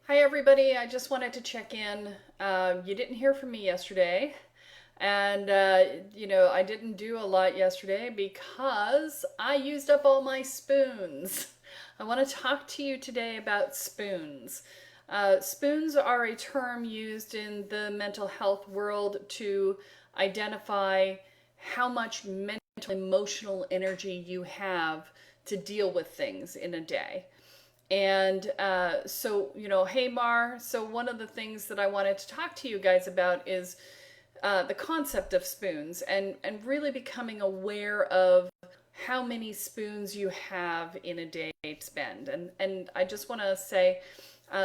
Hi, everybody. I just wanted to check in. You didn't hear from me yesterday. And, I didn't do a lot yesterday because I used up all my spoons. I want to talk to you today about spoons. Spoons are a term used in the mental health world to identify how much mental, emotional energy you have to deal with things in a day. And hey, Mar, so one of the things that I wanted to talk to you guys about is the concept of spoons and really becoming aware of how many spoons you have in a day to spend. And I just want to say,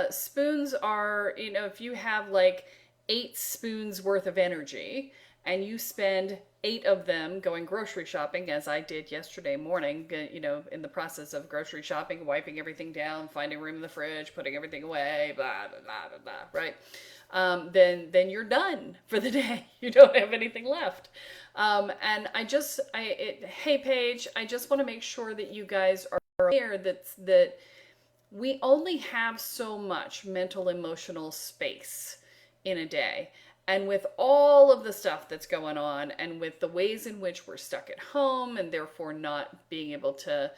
spoons are, if you have like 8 spoons worth of energy and you spend 8 of them going grocery shopping, as I did yesterday morning, in the process of grocery shopping, wiping everything down, finding room in the fridge, putting everything away, blah, blah, blah, blah, blah, right? Then you're done for the day. You don't have anything left. Hey Paige, I just want to make sure that you guys are aware that we only have so much mental emotional space in a day. And with all of the stuff that's going on, and with the ways in which we're stuck at home and therefore not being able to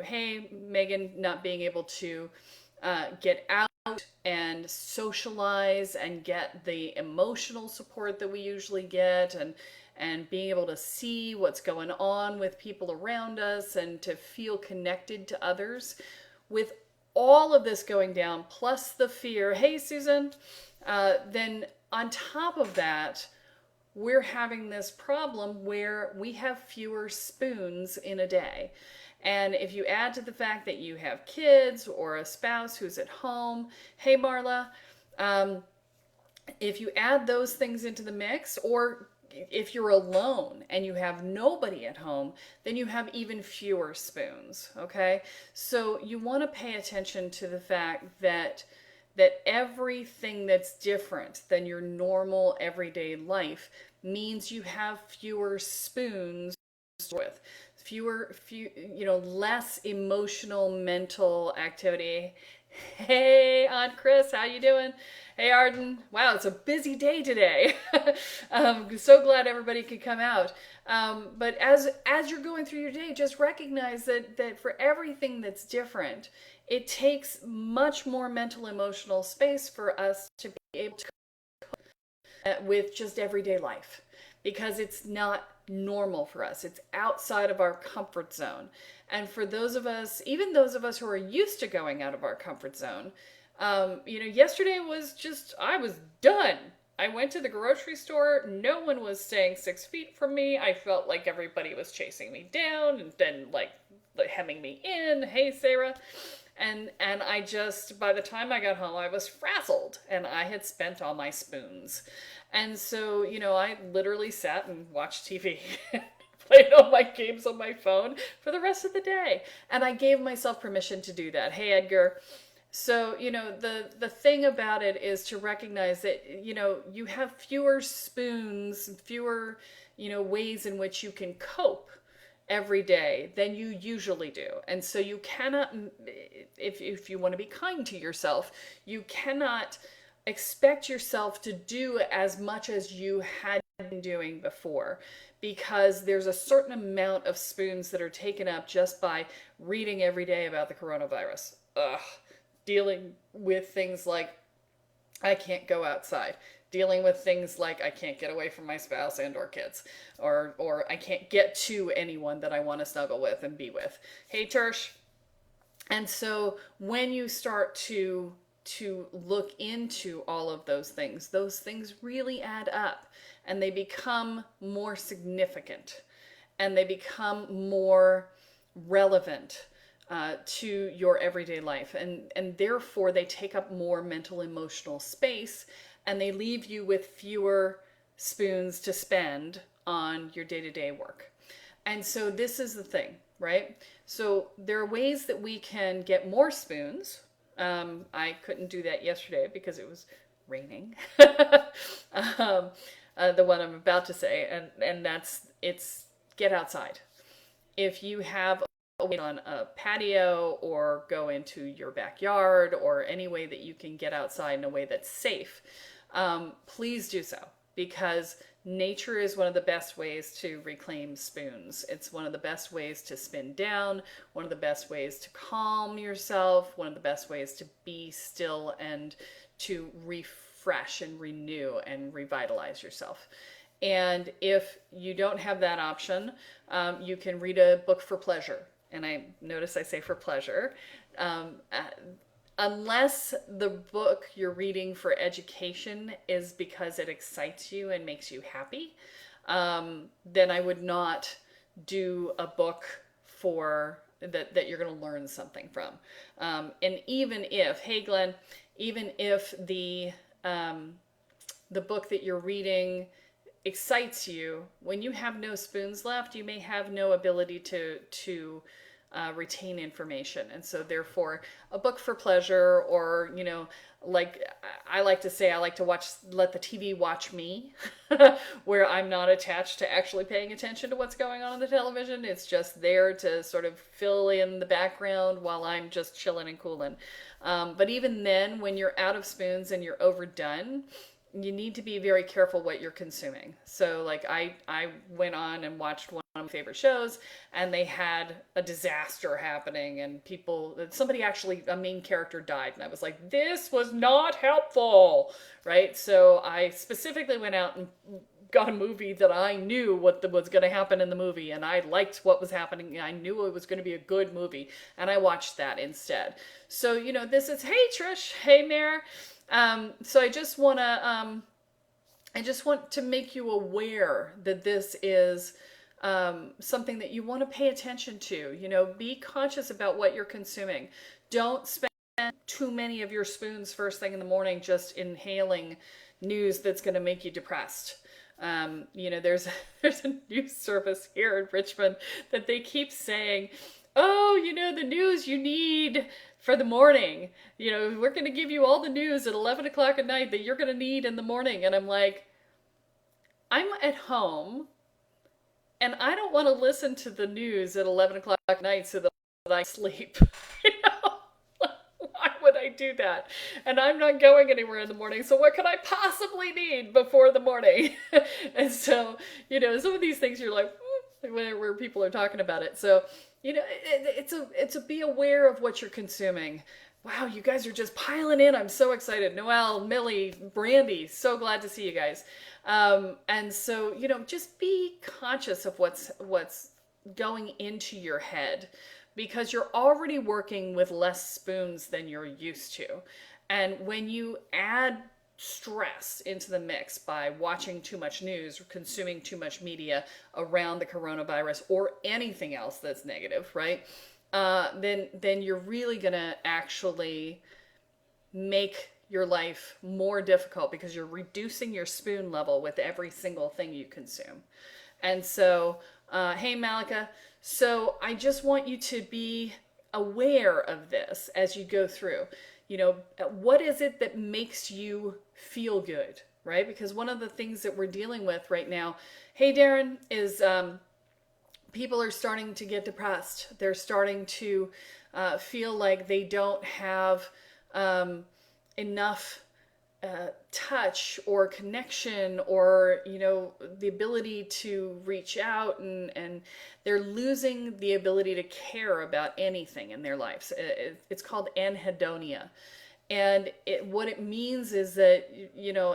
hey, Megan, not being able to get out and socialize and get the emotional support that we usually get, and being able to see what's going on with people around us and to feel connected to others. With all of this going down, plus the fear, hey Susan, then on top of that, we're having this problem where we have fewer spoons in a day. And if you add to the fact that you have kids or a spouse who's at home, hey Marla, um, if you add those things into the mix, or if you're alone and you have nobody at home, then you have even fewer spoons, okay? So you want to pay attention to the fact that everything that's different than your normal everyday life means you have fewer spoons with less emotional mental activity. Hey, Aunt Chris, how you doing? Hey, Arden. Wow, it's a busy day today. So glad everybody could come out. But as you're going through your day, just recognize that for everything that's different, it takes much more mental emotional space for us to be able to with just everyday life, because it's not normal for us. It's outside of our comfort zone. And for those of us, even those of us who are used to going out of our comfort zone, yesterday was just, I was done. I went to the grocery store. No one was staying 6 feet from me. I felt like everybody was chasing me down and then like hemming me in. Hey, Sarah. And I just, by the time I got home, I was frazzled and I had spent all my spoons. And so, I literally sat and watched TV and played all my games on my phone for the rest of the day. And I gave myself permission to do that. Hey, Edgar. So, the thing about it is to recognize that, you have fewer spoons, fewer, ways in which you can cope every day than you usually do. And so you cannot, if you want to be kind to yourself, you cannot expect yourself to do as much as you had been doing before, because there's a certain amount of spoons that are taken up just by reading every day about the coronavirus. Ugh. Dealing with things like I can't go outside, dealing with things like I can't get away from my spouse and or kids, or I can't get to anyone that I want to snuggle with and be with. Hey Tersh. And so when you start to look into all of those things really add up, and they become more significant, and they become more relevant to your everyday life, and therefore they take up more mental emotional space, and they leave you with fewer spoons to spend on your day-to-day work. And so this is the thing, right? So there are ways that we can get more spoons. I couldn't do that yesterday because it was raining. The one I'm about to say, and it's get outside. If you have on a patio or go into your backyard or any way that you can get outside in a way that's safe, please do so, because nature is one of the best ways to reclaim spoons. It's one of the best ways to spin down, one of the best ways to calm yourself, one of the best ways to be still and to refresh and renew and revitalize yourself. And if you don't have that option, you can read a book for pleasure. And I notice I say for pleasure. Unless the book you're reading for education is because it excites you and makes you happy, then I would not do a book for that you're going to learn something from. And even if, hey Glenn, even if the book that you're reading excites you, when you have no spoons left, you may have no ability to retain information. And so therefore a book for pleasure, or, like I like to say, I like to let the TV watch me, where I'm not attached to actually paying attention to what's going on the television. It's just there to sort of fill in the background while I'm just chilling and cooling. But even then, when you're out of spoons and you're overdone, you need to be very careful what you're consuming. So like I went on and watched one of my favorite shows, and they had a disaster happening, and somebody actually, a main character died, and I was like, this was not helpful, right? So I specifically went out and got a movie that I knew what was going to happen in the movie, and I liked what was happening. I knew it was going to be a good movie, and I watched that instead. So, this is, hey Trish, hey Mare. So I just want to make you aware that this is something that you want to pay attention to. Be conscious about what you're consuming. Don't spend too many of your spoons first thing in the morning just inhaling news that's going to make you depressed. There's a news service here in Richmond that they keep saying, oh, the news you need for the morning. We're going to give you all the news at 11 o'clock at night that you're going to need in the morning. And I'm like, I'm at home and I don't want to listen to the news at 11 o'clock at night so that I sleep. Why would I do that? And I'm not going anywhere in the morning, so what could I possibly need before the morning? And so, some of these things you're like, where people are talking about it. So, it's a be aware of what you're consuming. Wow, you guys are just piling in. I'm so excited. Noelle, Millie, Brandy, so glad to see you guys. And so, just be conscious of what's going into your head, because you're already working with less spoons than you're used to. And when you add stress into the mix by watching too much news or consuming too much media around the coronavirus or anything else that's negative, right? Then you're really gonna actually make your life more difficult, because you're reducing your spoon level with every single thing you consume. And so, hey Malika, so I just want you to be aware of this as you go through. What is it that makes you feel good, right? Because one of the things that we're dealing with right now, hey Darren, is people are starting to get depressed. They're starting to feel like they don't have enough touch or connection, or the ability to reach out, and they're losing the ability to care about anything in their lives. It's called anhedonia, and what it means is that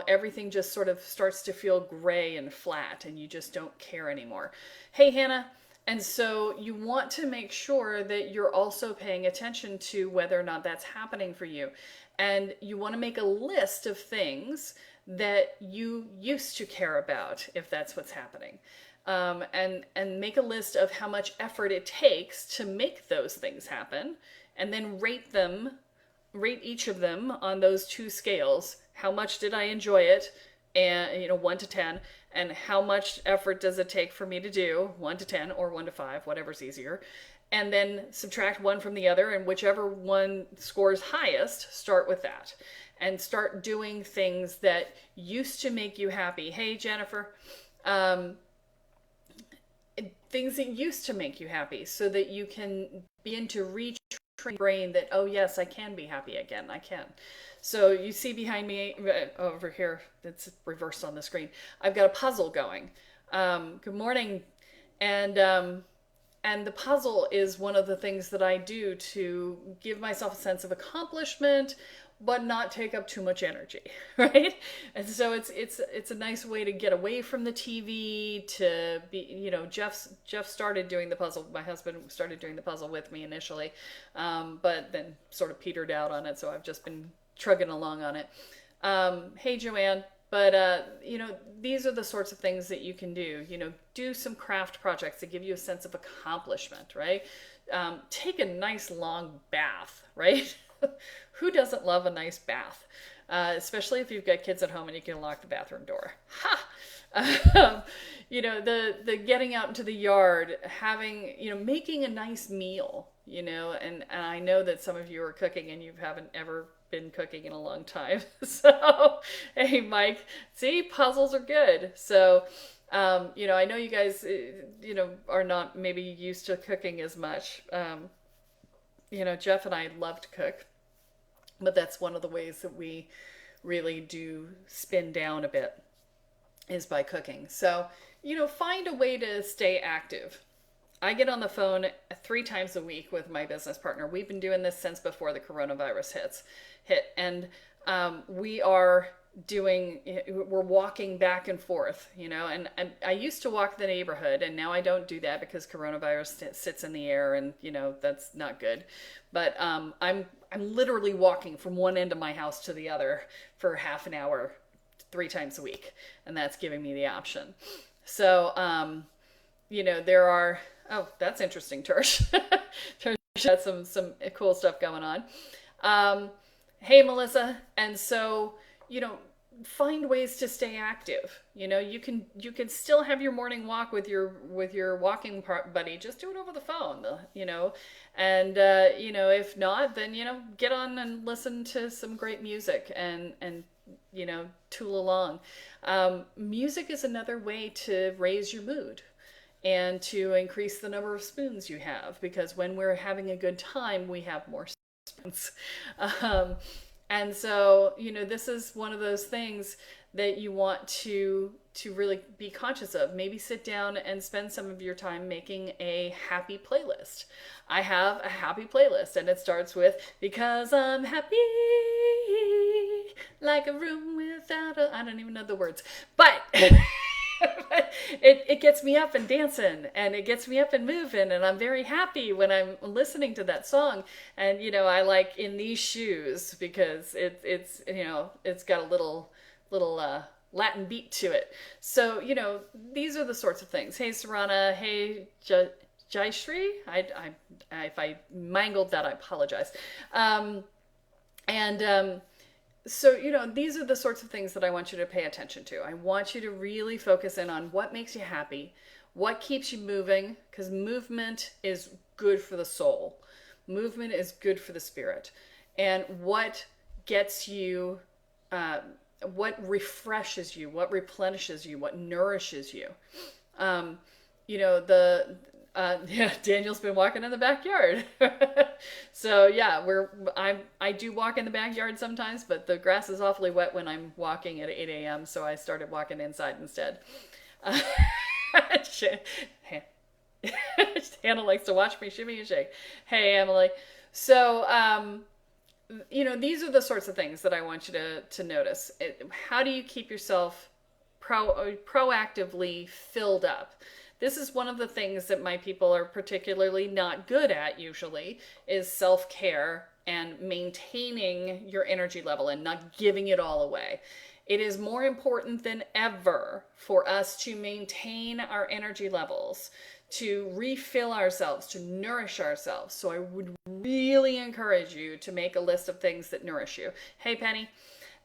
everything just sort of starts to feel gray and flat, and you just don't care anymore. Hey Hannah. And so you want to make sure that you're also paying attention to whether or not that's happening for you. And you want to make a list of things that you used to care about, if that's what's happening. And make a list of how much effort it takes to make those things happen, and then rate each of them on those two scales. How much did I enjoy it? And 1 to 10, and how much effort does it take for me to do, 1 to 10 or 1 to 5, whatever's easier, and then subtract one from the other, and whichever one scores highest, start with that, and start doing things that used to make you happy. Hey Jennifer, things that used to make you happy so that you can begin to retrain your brain that, oh yes, I can be happy again. I can. So you see behind me over here, it's reversed on the screen. I've got a puzzle going. Good morning. And the puzzle is one of the things that I do to give myself a sense of accomplishment, but not take up too much energy, right? And so it's a nice way to get away from the TV, to be, Jeff started doing the puzzle. My husband started doing the puzzle with me initially, but then sort of petered out on it. So I've just been trugging along on it. Hey, Joanne. But, these are the sorts of things that you can do. Do some craft projects that give you a sense of accomplishment, right? Take a nice long bath, right? Who doesn't love a nice bath? Especially if you've got kids at home and you can lock the bathroom door. Ha! The getting out into the yard, having, making a nice meal, and I know that some of you are cooking and you haven't ever been cooking in a long time. So, hey, Mike, see, puzzles are good. So, I know you guys, are not maybe used to cooking as much. Jeff and I love to cook, but that's one of the ways that we really do spin down a bit is by cooking. So, find a way to stay active. I get on the phone 3 times a week with my business partner. We've been doing this since before the coronavirus hit. And we're walking back and forth, and I used to walk the neighborhood, and now I don't do that because coronavirus sits in the air, and that's not good. But I'm literally walking from one end of my house to the other for half an hour 3 times a week, and that's giving me the option. So there are, oh, that's interesting, Tersh. Tersh had some cool stuff going on. Hey, Melissa. And so, find ways to stay active. You can still have your morning walk with your walking buddy. Just do it over the phone, and if not, then get on and listen to some great music and tool along. Music is another way to raise your mood and to increase the number of spoons you have, because when we're having a good time, we have more spoons. And so, this is one of those things that you want to really be conscious of. Maybe sit down and spend some of your time making a happy playlist. I have a happy playlist, and it starts with, because I'm happy, like a room without I don't even know the words, but it gets me up and dancing, and it gets me up and moving, and I'm very happy when I'm listening to that song. And I like In These Shoes because it's got a little Latin beat to it. So these are the sorts of things. Hey, Sarana. Hey, Jayashri. If I mangled that, I apologize. So, these are the sorts of things that I want you to pay attention to. I want you to really focus in on what makes you happy, what keeps you moving, because movement is good for the soul. Movement is good for the spirit. And what gets you, what refreshes you, what replenishes you, what nourishes you. Daniel's been walking in the backyard. So yeah, I do walk in the backyard sometimes, but the grass is awfully wet when I'm walking at 8 a.m. So I started walking inside instead. Hannah likes to watch me shimmy and shake. Hey, Emily. So, these are the sorts of things that I want you to notice. How do you keep yourself proactively filled up? This is one of the things that my people are particularly not good at usually, is self-care and maintaining your energy level and not giving it all away. It is more important than ever for us to maintain our energy levels, to refill ourselves, to nourish ourselves. So I would really encourage you to make a list of things that nourish you. Hey, Penny.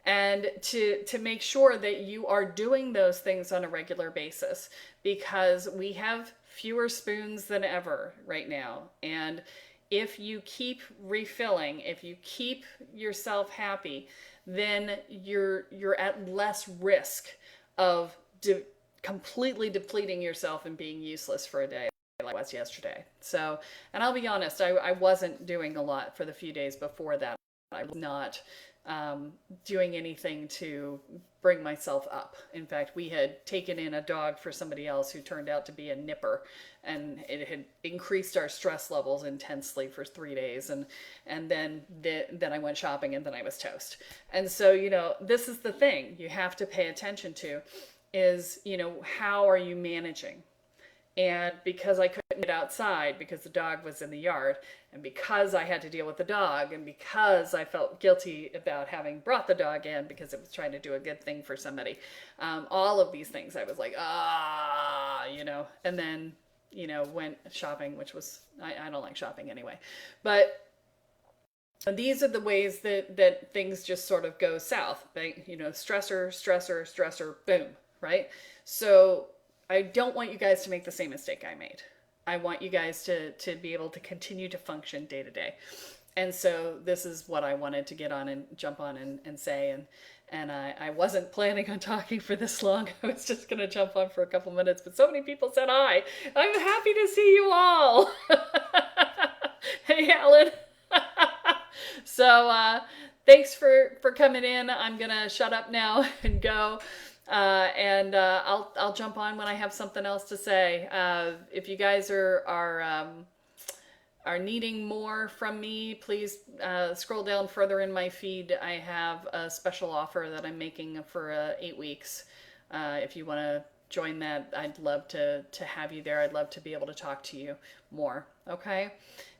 And to make sure that you are doing those things on a regular basis, because we have fewer spoons than ever right now. And if you keep refilling, if you keep yourself happy, then you're at less risk of completely depleting yourself and being useless for a day. I was yesterday. So, and I'll be honest, I wasn't doing a lot for the few days before that. I was not doing anything to bring myself up. In fact, we had taken in a dog for somebody else who turned out to be a nipper, and it had increased our stress levels intensely for 3 days. And then I went shopping, and then I was toast. And so, this is the thing you have to pay attention to is, how are you managing? And because I couldn't get outside because the dog was in the yard, and because I had to deal with the dog, and because I felt guilty about having brought the dog in because it was trying to do a good thing for somebody, all of these things, I was like, and then, went shopping, which was, I don't like shopping anyway. But these are the ways that things just sort of go south. Stressor, stressor, stressor, boom, right? So I don't want you guys to make the same mistake I made. I want you guys to be able to continue to function day to day. And so this is what I wanted to get on and jump on and say. And I wasn't planning on talking for this long. I was just going to jump on for a couple minutes. But so many people said hi. I'm happy to see you all. Hey, Alan. So thanks for coming in. I'm going to shut up now and go. I'll jump on when I have something else to say. If you guys are needing more from me, please scroll down further in my feed. I have a special offer that I'm making for 8 weeks. If you want to join that, I'd love to have you there. I'd love to be able to talk to you more. Okay.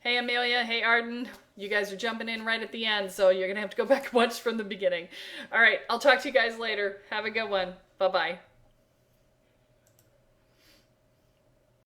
Hey, Amelia. Hey, Arden. You guys are jumping in right at the end, so you're going to have to go back and watch from the beginning. All right. I'll talk to you guys later. Have a good one. Bye-bye.